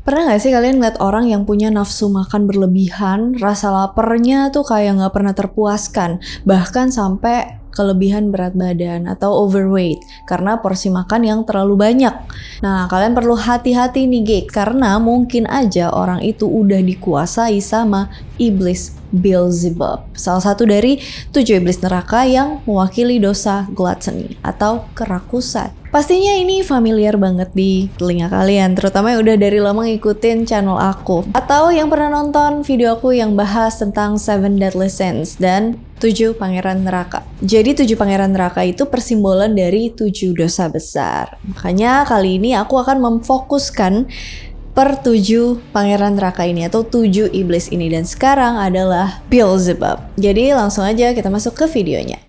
Pernah gak sih kalian ngeliat orang yang punya nafsu makan berlebihan, rasa laparnya tuh kayak gak pernah terpuaskan, bahkan sampai kelebihan berat badan atau overweight karena porsi makan yang terlalu banyak. Nah, kalian perlu hati-hati nih geng, karena mungkin aja orang itu udah dikuasai sama iblis Beelzebub, salah satu dari 7 iblis neraka yang mewakili dosa gluttony atau kerakusan. Pastinya ini familiar banget di telinga kalian, terutama yang udah dari lama ngikutin channel aku atau yang pernah nonton video aku yang bahas tentang 7 Deadly Sins dan 7 pangeran neraka. Jadi 7 pangeran neraka itu persimbolan dari 7 dosa besar. Makanya kali ini aku akan memfokuskan per 7 pangeran neraka ini atau 7 iblis ini, dan sekarang adalah Beelzebub. Jadi langsung aja kita masuk ke videonya.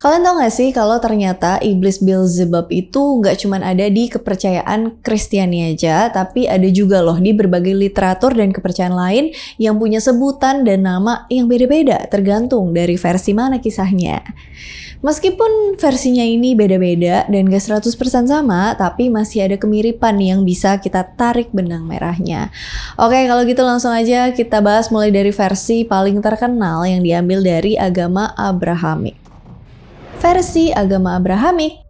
Kalian tau gak sih kalau ternyata iblis Beelzebub itu gak cuma ada di kepercayaan Kristiani aja, tapi ada juga loh di berbagai literatur dan kepercayaan lain yang punya sebutan dan nama yang beda-beda tergantung dari versi mana kisahnya. Meskipun versinya ini beda-beda dan gak 100% sama, tapi masih ada kemiripan yang bisa kita tarik benang merahnya. Oke, kalau gitu langsung aja kita bahas mulai dari versi paling terkenal yang diambil dari agama Abrahamik. Versi agama Abrahamik.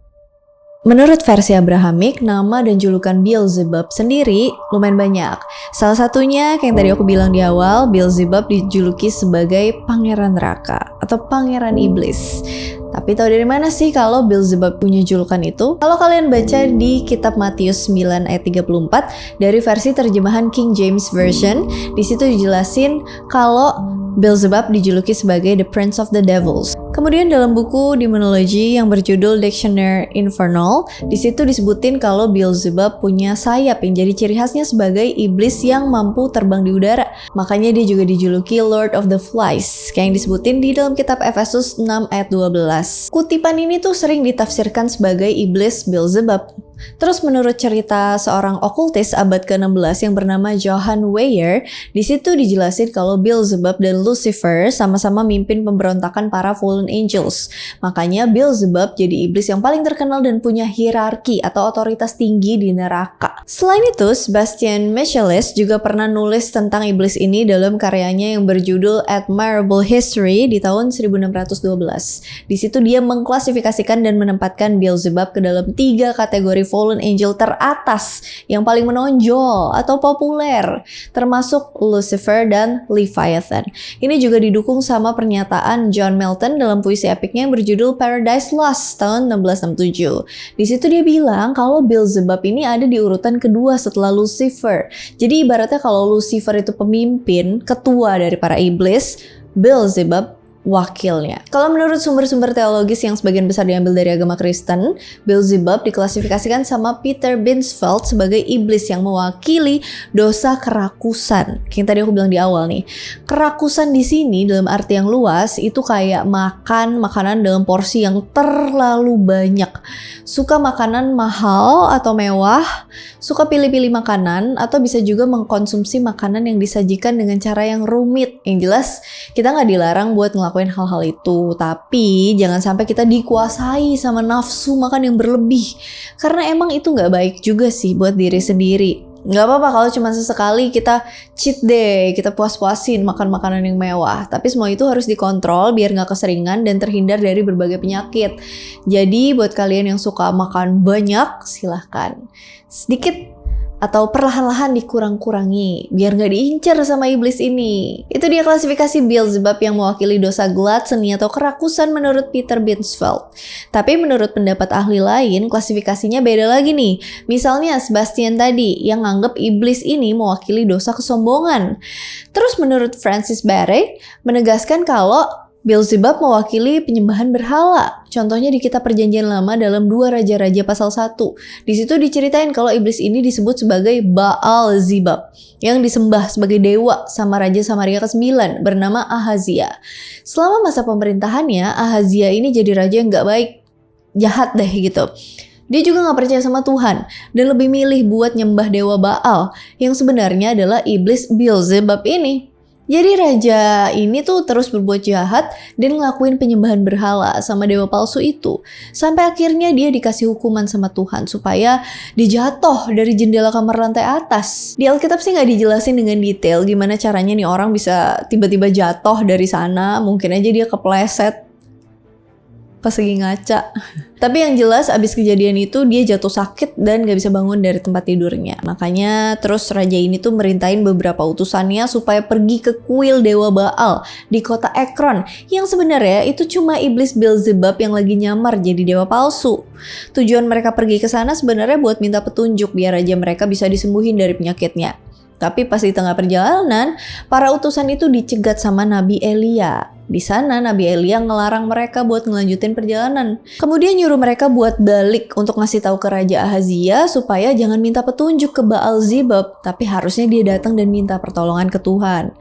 Menurut versi Abrahamik, nama dan julukan Beelzebub sendiri lumayan banyak. Salah satunya, kayak yang tadi aku bilang di awal, Beelzebub dijuluki sebagai pangeran neraka atau pangeran iblis. Tapi tahu dari mana sih kalau Beelzebub punya julukan itu? Kalau kalian baca di kitab Matius 9 ayat 34 dari versi terjemahan King James Version, di situ dijelasin kalau Beelzebub dijuluki sebagai The Prince of the Devils. Kemudian dalam buku demonologi yang berjudul Dictionary Infernal, di situ disebutin kalau Beelzebub punya sayap yang jadi ciri khasnya sebagai iblis yang mampu terbang di udara. Makanya dia juga dijuluki Lord of the Flies, kayak yang disebutin di dalam kitab Efesus 6 ayat 12. Kutipan ini tuh sering ditafsirkan sebagai iblis Beelzebub. Terus menurut cerita seorang okultis abad ke-16 yang bernama Johann Weyer, di situ dijelasin kalau Beelzebub dan Lucifer sama-sama mimpin pemberontakan para fallen angels. Makanya Beelzebub jadi iblis yang paling terkenal dan punya hierarki atau otoritas tinggi di neraka. Selain itu, Sebastian Michaelis juga pernah nulis tentang iblis ini dalam karyanya yang berjudul Admirable History di tahun 1612. Di situ dia mengklasifikasikan dan menempatkan Beelzebub ke dalam 3 kategori fallen angel teratas yang paling menonjol atau populer, termasuk Lucifer dan Leviathan. Ini juga didukung sama pernyataan John Milton dalam puisi epiknya yang berjudul Paradise Lost tahun 1667. Di situ dia bilang kalau Beelzebub ini ada di urutan kedua setelah Lucifer. Jadi ibaratnya kalau Lucifer itu pemimpin, ketua dari para iblis, Beelzebub wakilnya. Kalau menurut sumber-sumber teologis yang sebagian besar diambil dari agama Kristen, Beelzebub diklasifikasikan sama Peter Binsfeld sebagai iblis yang mewakili dosa kerakusan. Kayak yang tadi aku bilang di awal nih. Kerakusan di sini dalam arti yang luas itu kayak makan makanan dalam porsi yang terlalu banyak. Suka makanan mahal atau mewah, suka pilih-pilih makanan, atau bisa juga mengkonsumsi makanan yang disajikan dengan cara yang rumit. Yang jelas, kita nggak dilarang buat ngelakuin hal-hal itu, tapi jangan sampai kita dikuasai sama nafsu makan yang berlebih, karena emang itu nggak baik juga sih buat diri sendiri. Nggak apa-apa kalau cuma sesekali kita cheat day, kita puas-puasin makan makanan yang mewah, tapi semua itu harus dikontrol biar nggak keseringan dan terhindar dari berbagai penyakit. Jadi buat kalian yang suka makan banyak, silahkan sedikit atau perlahan-lahan dikurang-kurangi biar nggak diincar sama iblis ini. Itu dia klasifikasi Beelzebub yang mewakili dosa gluttony atau kerakusan menurut Peter Binsfeld. Tapi menurut pendapat ahli lain, klasifikasinya beda lagi nih. Misalnya Sebastian tadi yang nganggep iblis ini mewakili dosa kesombongan. Terus menurut Francis Barrett menegaskan kalau Beelzebub mewakili penyembahan berhala. Contohnya di kitab Perjanjian Lama dalam 2 Raja-Raja pasal 1. Di situ diceritain kalau iblis ini disebut sebagai Baal-zebub yang disembah sebagai dewa sama Raja Samaria ke-9 bernama Ahazia. Selama masa pemerintahannya, Ahazia ini jadi raja yang gak baik, jahat deh gitu. Dia juga nggak percaya sama Tuhan dan lebih milih buat nyembah dewa Baal yang sebenarnya adalah iblis Beelzebub ini. Jadi raja ini tuh terus berbuat jahat dan ngelakuin penyembahan berhala sama dewa palsu itu. Sampai akhirnya dia dikasih hukuman sama Tuhan supaya dijatuh dari jendela kamar lantai atas. Di Alkitab sih nggak dijelasin dengan detail gimana caranya nih orang bisa tiba-tiba jatuh dari sana. Mungkin aja dia kepleset pas lagi ngaca. Tapi yang jelas abis kejadian itu dia jatuh sakit dan gak bisa bangun dari tempat tidurnya. Makanya terus raja ini tuh merintahin beberapa utusannya supaya pergi ke kuil dewa Baal di kota Ekron. Yang sebenarnya itu cuma iblis Beelzebub yang lagi nyamar jadi dewa palsu. Tujuan mereka pergi ke sana sebenarnya buat minta petunjuk biar raja mereka bisa disembuhin dari penyakitnya. Tapi pas di tengah perjalanan, para utusan itu dicegat sama Nabi Elia. Di sana Nabi Elia ngelarang mereka buat ngelanjutin perjalanan. Kemudian nyuruh mereka buat balik untuk ngasih tahu ke Raja Ahazia supaya jangan minta petunjuk ke Baal Zebub, tapi harusnya dia datang dan minta pertolongan ke Tuhan.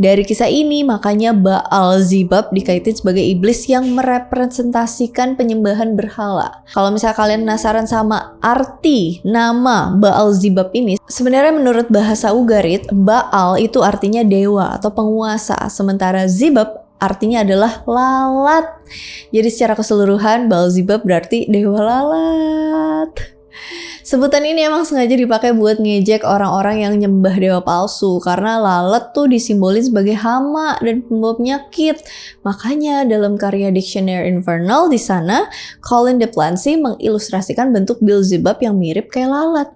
Dari kisah ini makanya Baal Zebub dikaitin sebagai iblis yang merepresentasikan penyembahan berhala. Kalau misalnya kalian penasaran sama arti nama Baal Zebub ini, sebenarnya menurut bahasa Ugarit, Baal itu artinya dewa atau penguasa, sementara Zebub artinya adalah lalat. Jadi secara keseluruhan Beelzebub berarti dewa lalat. Sebutan ini emang sengaja dipakai buat ngejek orang-orang yang nyembah dewa palsu karena lalat tuh disimbolin sebagai hama dan pembawa penyakit. Makanya dalam karya Dictionary Infernal di sana Colin de Plancy mengilustrasikan bentuk Beelzebub yang mirip kayak lalat.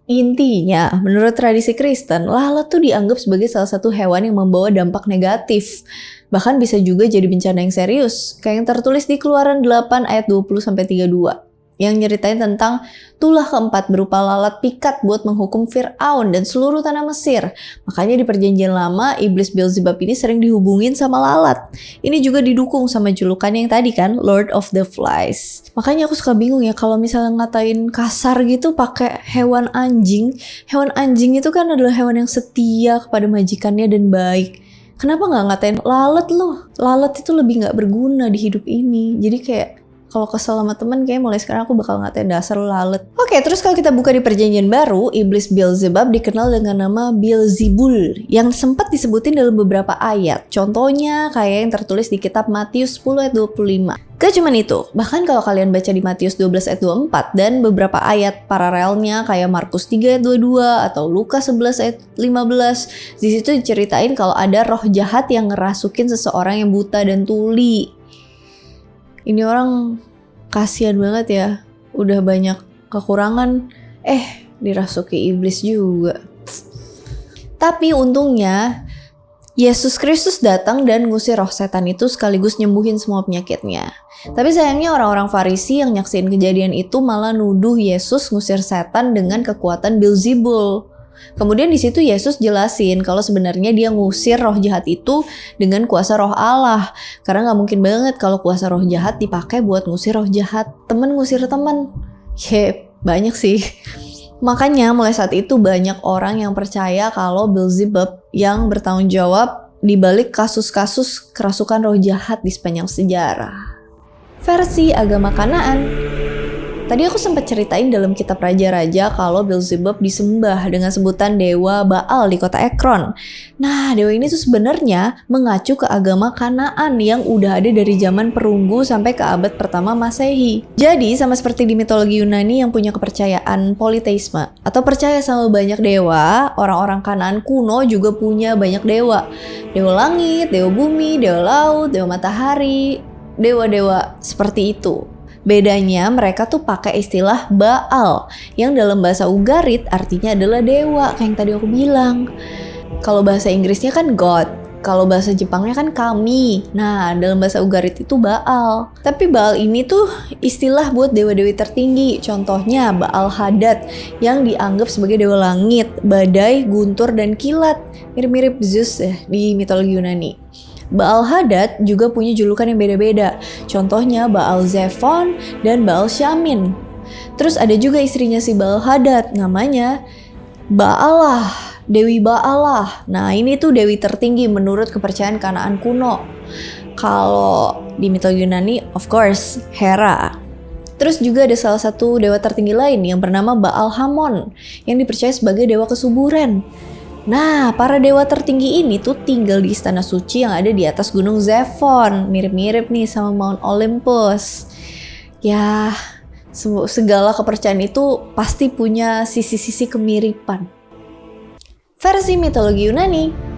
Intinya, menurut tradisi Kristen, lalat tuh dianggap sebagai salah satu hewan yang membawa dampak negatif. Bahkan bisa juga jadi bencana yang serius, kayak yang tertulis di Keluaran 8 ayat 20-32. Yang nyeritain tentang tulah keempat berupa lalat pikat buat menghukum Fir'aun dan seluruh tanah Mesir. Makanya di perjanjian lama, iblis Beelzebub ini sering dihubungin sama lalat. Ini juga didukung sama julukan yang tadi kan, Lord of the Flies. Makanya aku suka bingung ya kalau misalnya ngatain kasar gitu pakai hewan anjing. Hewan anjing itu kan adalah hewan yang setia kepada majikannya dan baik. Kenapa nggak ngatain lalat loh? Lalat itu lebih nggak berguna di hidup ini. Jadi kayak kalau kesel sama temen, kayak mulai sekarang aku bakal ngatain dasar lu lalat. Oke, terus kalau kita buka di perjanjian baru, iblis Beelzebub dikenal dengan nama Beelzebul yang sempat disebutin dalam beberapa ayat. Contohnya kayak yang tertulis di kitab Matius 10 ayat 25. Gak cuman itu, bahkan kalau kalian baca di Matius 12 ayat 24 dan beberapa ayat paralelnya kayak Markus 3 ayat 22 atau Lukas 11 ayat 15, di situ diceritain kalau ada roh jahat yang ngerasukin seseorang yang buta dan tuli. Ini orang kasihan banget ya, udah banyak kekurangan, dirasuki iblis juga. Tapi untungnya Yesus Kristus datang dan ngusir roh setan itu sekaligus nyembuhin semua penyakitnya. Tapi sayangnya orang-orang Farisi yang nyaksin kejadian itu malah nuduh Yesus ngusir setan dengan kekuatan Beelzebul. Kemudian di situ Yesus jelasin kalau sebenarnya dia ngusir roh jahat itu dengan kuasa roh Allah. Karena nggak mungkin banget kalau kuasa roh jahat dipakai buat ngusir roh jahat. Temen ngusir temen. Banyak sih. Makanya mulai saat itu banyak orang yang percaya kalau Beelzebub yang bertanggung jawab dibalik kasus-kasus kerasukan roh jahat di sepanjang sejarah. Versi agama Kanaan. Tadi aku sempat ceritain dalam kitab Raja-Raja kalau Beelzebub disembah dengan sebutan dewa Baal di kota Ekron. Nah, dewa ini tuh sebenarnya mengacu ke agama Kanaan yang udah ada dari zaman perunggu sampai ke abad pertama Masehi. Jadi, sama seperti di mitologi Yunani yang punya kepercayaan politeisme atau percaya sama banyak dewa, orang-orang Kanaan kuno juga punya banyak dewa. Dewa langit, dewa bumi, dewa laut, dewa matahari, dewa-dewa seperti itu. Bedanya mereka tuh pakai istilah Baal yang dalam bahasa Ugarit artinya adalah dewa kayak yang tadi aku bilang. Kalau bahasa Inggrisnya kan God, kalau bahasa Jepangnya kan kami. Nah, dalam bahasa Ugarit itu Baal. Tapi Baal ini tuh istilah buat dewa-dewi tertinggi. Contohnya Baal Hadad yang dianggap sebagai dewa langit, badai, guntur, dan kilat. Mirip-mirip Zeus ya di mitologi Yunani. Baal Hadad juga punya julukan yang beda-beda. Contohnya Baal Zephon dan Baal Syamin. Terus ada juga istrinya si Baal Hadad, namanya Baalah, Dewi Baalah. Nah, ini tuh dewi tertinggi menurut kepercayaan Kanaan kuno. Kalau di mitologi Yunani, of course, Hera. Terus juga ada salah satu dewa tertinggi lain yang bernama Baal Hamon yang dipercaya sebagai dewa kesuburan. Nah, para dewa tertinggi ini tuh tinggal di istana suci yang ada di atas gunung Zephon. Mirip-mirip nih sama Mount Olympus. Ya, segala kepercayaan itu pasti punya sisi-sisi kemiripan. Versi mitologi Yunani.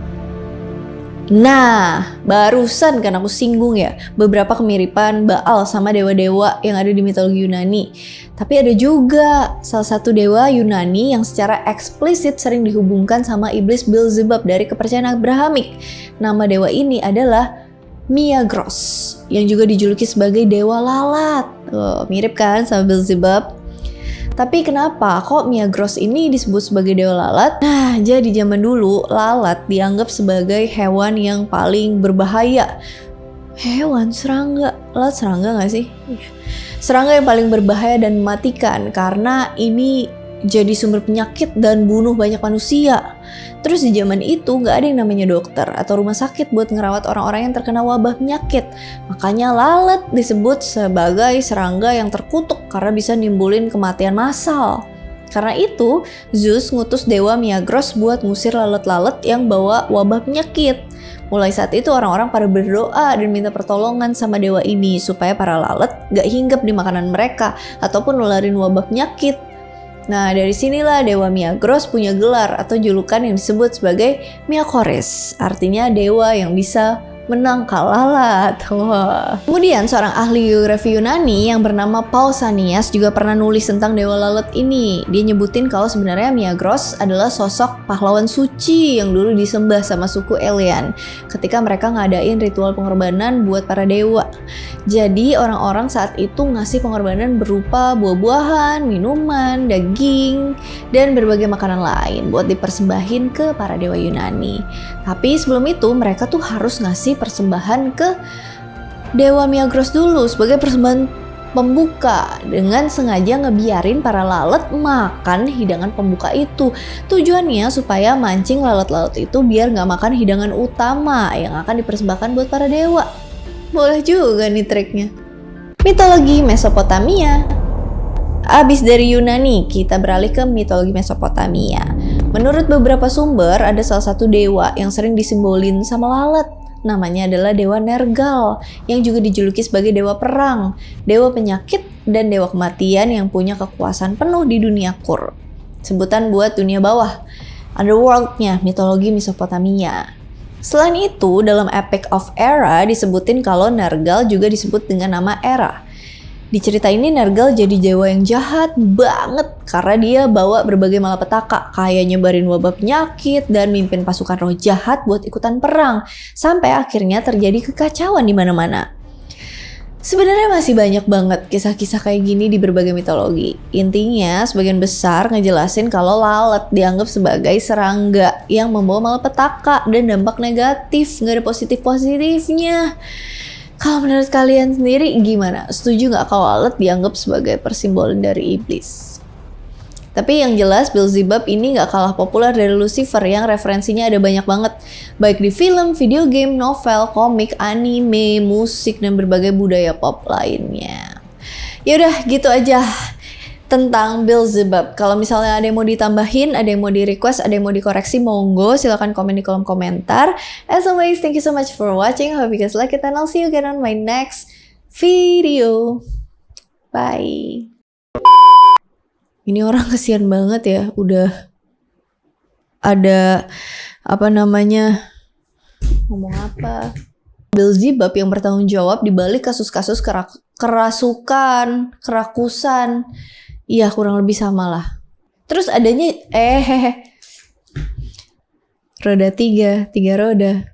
Nah, barusan kan aku singgung ya beberapa kemiripan Baal sama dewa-dewa yang ada di mitologi Yunani. Tapi ada juga salah satu dewa Yunani yang secara eksplisit sering dihubungkan sama iblis Beelzebub dari kepercayaan Abrahamik. Nama dewa ini adalah Miagros, yang juga dijuluki sebagai dewa lalat. Mirip kan sama Beelzebub? Tapi kenapa kok Miagros ini disebut sebagai dewa lalat? Nah, jadi zaman dulu lalat dianggap sebagai hewan yang paling berbahaya. Hewan serangga, lalat serangga gak sih? Serangga yang paling berbahaya dan mematikan karena ini jadi sumber penyakit dan bunuh banyak manusia. Terus di zaman itu gak ada yang namanya dokter atau rumah sakit buat ngerawat orang-orang yang terkena wabah penyakit. Makanya lalat disebut sebagai serangga yang terkutuk karena bisa nimbulin kematian massal. Karena itu, Zeus ngutus dewa Miagros buat ngusir lalat-lalat yang bawa wabah penyakit. Mulai saat itu orang-orang pada berdoa dan minta pertolongan sama dewa ini supaya para lalat gak hinggap di makanan mereka ataupun nularin wabah penyakit. Nah, dari sinilah dewa Miagros punya gelar atau julukan yang disebut sebagai Miakoris, artinya dewa yang bisa menangkal lalat. Wah. Kemudian seorang ahli geografi Yunani yang bernama Pausanias juga pernah nulis tentang dewa lalat ini. Dia nyebutin kalau sebenarnya Miagros adalah sosok pahlawan suci yang dulu disembah sama suku Elean ketika mereka ngadain ritual pengorbanan buat para dewa. Jadi orang-orang saat itu ngasih pengorbanan berupa buah-buahan, minuman, daging, dan berbagai makanan lain buat dipersembahin ke para dewa Yunani. Tapi sebelum itu mereka tuh harus ngasih persembahan ke dewa Miagros dulu sebagai persembahan pembuka dengan sengaja ngebiarin para lalat makan hidangan pembuka itu. Tujuannya supaya mancing lalat-lalat itu biar nggak makan hidangan utama yang akan dipersembahkan buat para dewa. Boleh juga nih triknya. Mitologi Mesopotamia. Abis dari Yunani, kita beralih ke mitologi Mesopotamia. Menurut beberapa sumber, ada salah satu dewa yang sering disimbolin sama lalat. Namanya adalah Dewa Nergal, yang juga dijuluki sebagai dewa perang, dewa penyakit, dan dewa kematian yang punya kekuasaan penuh di dunia Kur. Sebutan buat dunia bawah, underworld-nya mitologi Mesopotamia. Selain itu, dalam Epic of Era disebutin kalau Nergal juga disebut dengan nama Era. Di cerita ini Nergal jadi dewa yang jahat banget karena dia bawa berbagai malapetaka kayak nyebarin wabah penyakit dan mimpin pasukan roh jahat buat ikutan perang sampai akhirnya terjadi kekacauan di mana-mana. Sebenarnya masih banyak banget kisah-kisah kayak gini di berbagai mitologi. Intinya sebagian besar ngejelasin kalau lalat dianggap sebagai serangga yang membawa malapetaka dan dampak negatif, nggak ada positif-positifnya. Kalau menurut kalian sendiri gimana? Setuju nggak kalau lalat dianggap sebagai persimbolan dari iblis? Tapi yang jelas Beelzebub ini nggak kalah populer dari Lucifer yang referensinya ada banyak banget. Baik di film, video game, novel, komik, anime, musik, dan berbagai budaya pop lainnya. Yaudah gitu aja tentang Beelzebub. Kalau misalnya ada yang mau ditambahin, ada yang mau di-request, ada yang mau dikoreksi, monggo silahkan komen di kolom komentar. As always, thank you so much for watching. I hope you guys like it and I'll see you again on my next video. Bye. Ini orang kesian banget ya, udah ada ngomong apa? Beelzebub yang bertanggung jawab dibalik kasus-kasus kerasukan, kerakusan. Iya, kurang lebih sama lah. Terus adanya roda tiga roda.